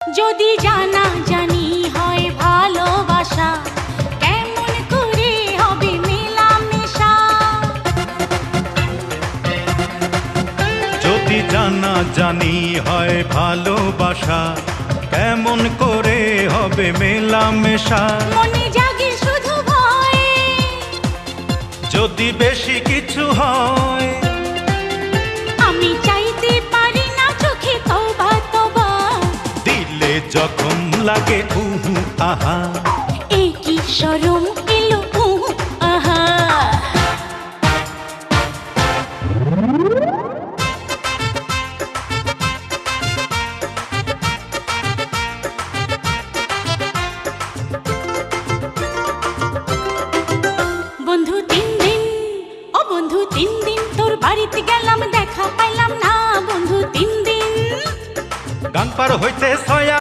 যদি জানা জানি হয় ভালোবাসা, কেমন করে হবে মেলামেশা? যদি জানা জানি হয় ভালোবাসা, কেমন করে হবে মেলামেশা? মনে জাগে শুধু ভয়, যদি বেশি কিছু হয়, আমি চাইতে পারি না চোখে তওবা তওবা। দিলে যখন লাগে উহু আহা, এই কি শরম এলো আহা। বন্ধু 3 দিন, ও বন্ধু 3 দিন তোর বাড়িতে গেলাম, দেখা পাইলাম না বন্ধু 3 দিন। গান পার হইতে ছয়া